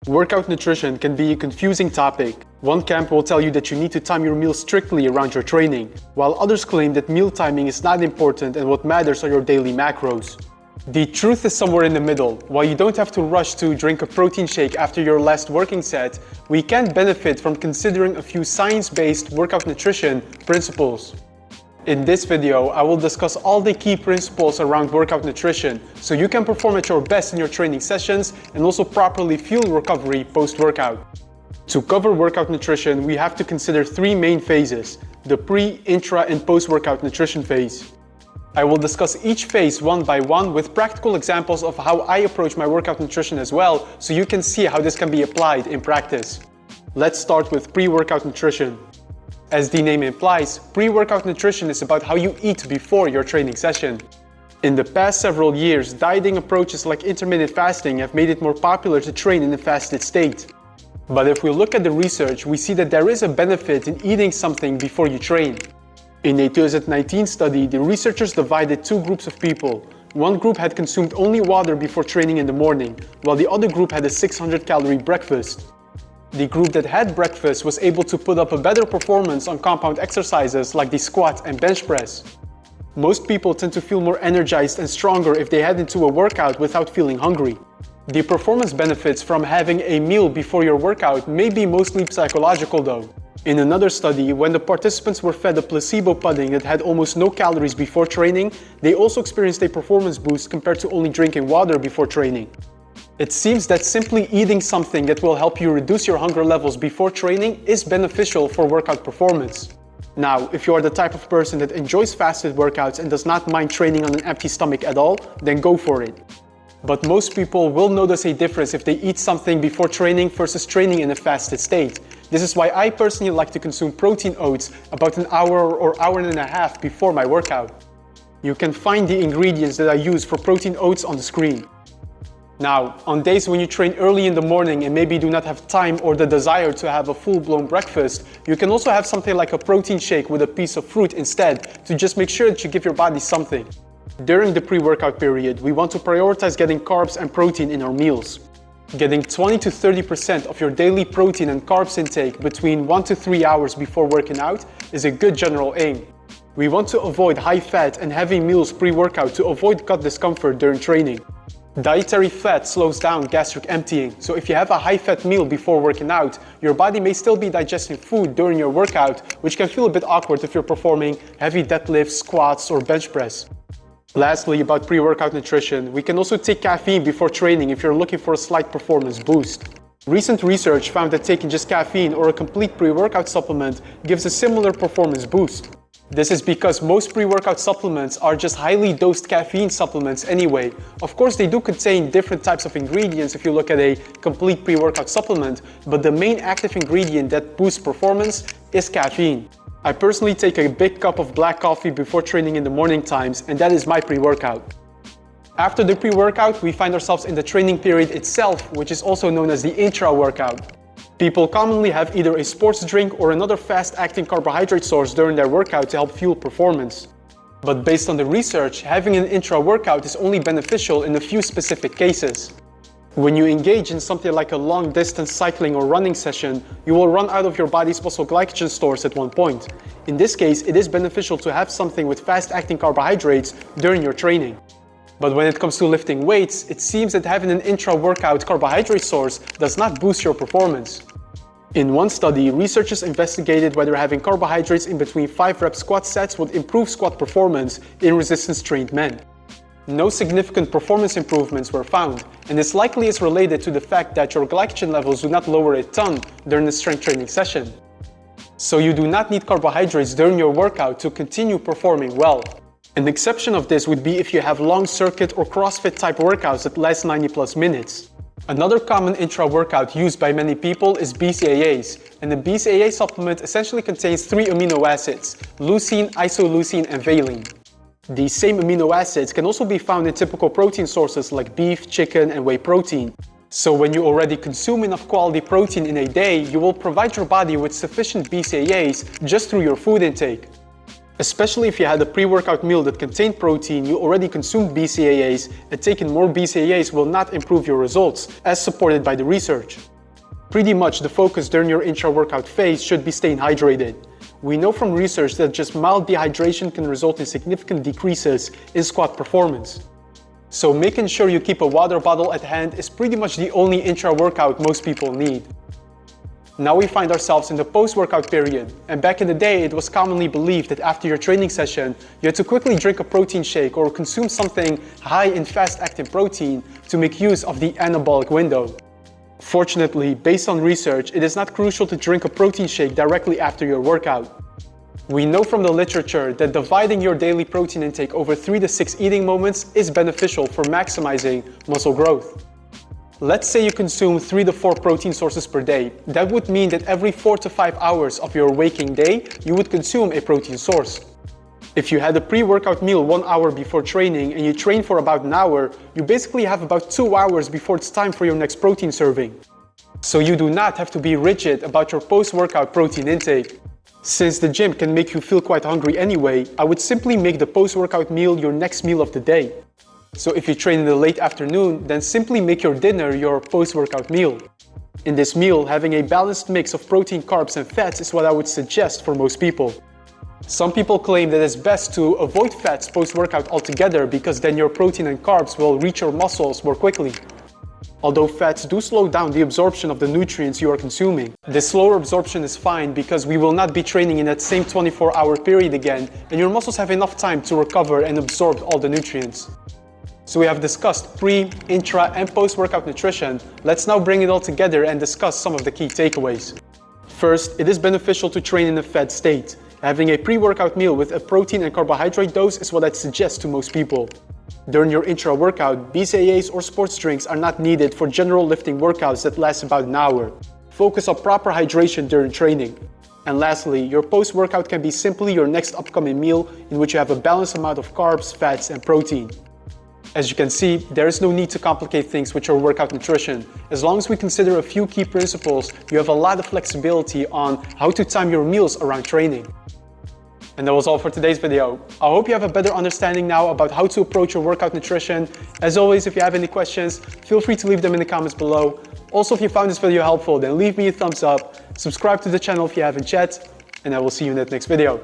Workout nutrition can be a confusing topic. One camp will tell you that you need to time your meals strictly around your training, while others claim that meal timing is not important and what matters are your daily macros. The truth is somewhere in the middle. While you don't have to rush to drink a protein shake after your last working set, we can benefit from considering a few science-based workout nutrition principles. In this video, I will discuss all the key principles around workout nutrition so you can perform at your best in your training sessions and also properly fuel recovery post-workout. To cover workout nutrition, we have to consider three main phases: the pre, intra, and post-workout nutrition phase. I will discuss each phase one by one with practical examples of how I approach my workout nutrition as well, so you can see how this can be applied in practice. Let's start with pre-workout nutrition. As the name implies, pre-workout nutrition is about how you eat before your training session. In the past several years, dieting approaches like intermittent fasting have made it more popular to train in a fasted state. But if we look at the research, we see that there is a benefit in eating something before you train. In a 2019 study, the researchers divided two groups of people. One group had consumed only water before training in the morning, while the other group had a 600-calorie breakfast. The group that had breakfast was able to put up a better performance on compound exercises like the squat and bench press. Most people tend to feel more energized and stronger if they head into a workout without feeling hungry. The performance benefits from having a meal before your workout may be mostly psychological though. In another study, when the participants were fed a placebo pudding that had almost no calories before training, they also experienced a performance boost compared to only drinking water before training. It seems that simply eating something that will help you reduce your hunger levels before training is beneficial for workout performance. Now, if you are the type of person that enjoys fasted workouts and does not mind training on an empty stomach at all, then go for it. But most people will notice a difference if they eat something before training versus training in a fasted state. This is why I personally like to consume protein oats about an hour or hour and a half before my workout. You can find the ingredients that I use for protein oats on the screen. Now, on days when you train early in the morning and maybe do not have time or the desire to have a full-blown breakfast, you can also have something like a protein shake with a piece of fruit instead to just make sure that you give your body something. During the pre-workout period, we want to prioritize getting carbs and protein in our meals. Getting 20 to 30% of your daily protein and carbs intake between 1 to 3 hours before working out is a good general aim. We want to avoid high-fat and heavy meals pre-workout to avoid gut discomfort during training. Dietary fat slows down gastric emptying, so if you have a high-fat meal before working out, your body may still be digesting food during your workout, which can feel a bit awkward if you're performing heavy deadlifts, squats, or bench press. Lastly, about pre-workout nutrition, we can also take caffeine before training if you're looking for a slight performance boost. Recent research found that taking just caffeine or a complete pre-workout supplement gives a similar performance boost. This is because most pre-workout supplements are just highly dosed caffeine supplements anyway. Of course, they do contain different types of ingredients if you look at a complete pre-workout supplement, but the main active ingredient that boosts performance is caffeine. I personally take a big cup of black coffee before training in the morning times, and that is my pre-workout. After the pre-workout, we find ourselves in the training period itself, which is also known as the intra-workout. People commonly have either a sports drink or another fast-acting carbohydrate source during their workout to help fuel performance. But based on the research, having an intra-workout is only beneficial in a few specific cases. When you engage in something like a long-distance cycling or running session, you will run out of your body's muscle glycogen stores at one point. In this case, it is beneficial to have something with fast-acting carbohydrates during your training. But when it comes to lifting weights, it seems that having an intra-workout carbohydrate source does not boost your performance. In one study, researchers investigated whether having carbohydrates in between 5-rep squat sets would improve squat performance in resistance-trained men. No significant performance improvements were found, and this likely is related to the fact that your glycogen levels do not lower a ton during the strength training session. So you do not need carbohydrates during your workout to continue performing well. An exception of this would be if you have long circuit or CrossFit type workouts that last 90+ minutes. Another common intra-workout used by many people is BCAAs, and the BCAA supplement essentially contains 3 amino acids: leucine, isoleucine, and valine. These same amino acids can also be found in typical protein sources like beef, chicken, and whey protein. So when you already consume enough quality protein in a day, you will provide your body with sufficient BCAAs just through your food intake. Especially if you had a pre-workout meal that contained protein, you already consumed BCAAs, and taking more BCAAs will not improve your results, as supported by the research. Pretty much the focus during your intra-workout phase should be staying hydrated. We know from research that just mild dehydration can result in significant decreases in squat performance. So making sure you keep a water bottle at hand is pretty much the only intra-workout most people need. Now we find ourselves in the post-workout period, and back in the day it was commonly believed that after your training session you had to quickly drink a protein shake or consume something high in fast-acting protein to make use of the anabolic window. Fortunately, based on research, it is not crucial to drink a protein shake directly after your workout. We know from the literature that dividing your daily protein intake over 3 to 6 eating moments is beneficial for maximizing muscle growth. Let's say you consume 3 to 4 protein sources per day. That would mean that every 4 to 5 hours of your waking day, you would consume a protein source. If you had a pre-workout meal 1 hour before training and you train for about an hour, you basically have about 2 hours before it's time for your next protein serving. So you do not have to be rigid about your post-workout protein intake. Since the gym can make you feel quite hungry anyway, I would simply make the post-workout meal your next meal of the day. So if you train in the late afternoon, then simply make your dinner your post-workout meal. In this meal, having a balanced mix of protein, carbs and fats is what I would suggest for most people. Some people claim that it's best to avoid fats post-workout altogether because then your protein and carbs will reach your muscles more quickly. Although fats do slow down the absorption of the nutrients you are consuming. This slower absorption is fine because we will not be training in that same 24-hour period again, and your muscles have enough time to recover and absorb all the nutrients. So we have discussed pre, intra, and post-workout nutrition. Let's now bring it all together and discuss some of the key takeaways. First, it is beneficial to train in a fed state. Having a pre-workout meal with a protein and carbohydrate dose is what I'd suggest to most people. During your intra-workout, BCAAs or sports drinks are not needed for general lifting workouts that last about an hour. Focus on proper hydration during training. And lastly, your post-workout can be simply your next upcoming meal in which you have a balanced amount of carbs, fats, and protein. As you can see, there is no need to complicate things with your workout nutrition. As long as we consider a few key principles, you have a lot of flexibility on how to time your meals around training. And that was all for today's video. I hope you have a better understanding now about how to approach your workout nutrition. As always, if you have any questions, feel free to leave them in the comments below. Also, if you found this video helpful, then leave me a thumbs up, subscribe to the channel if you haven't yet, and I will see you in that next video.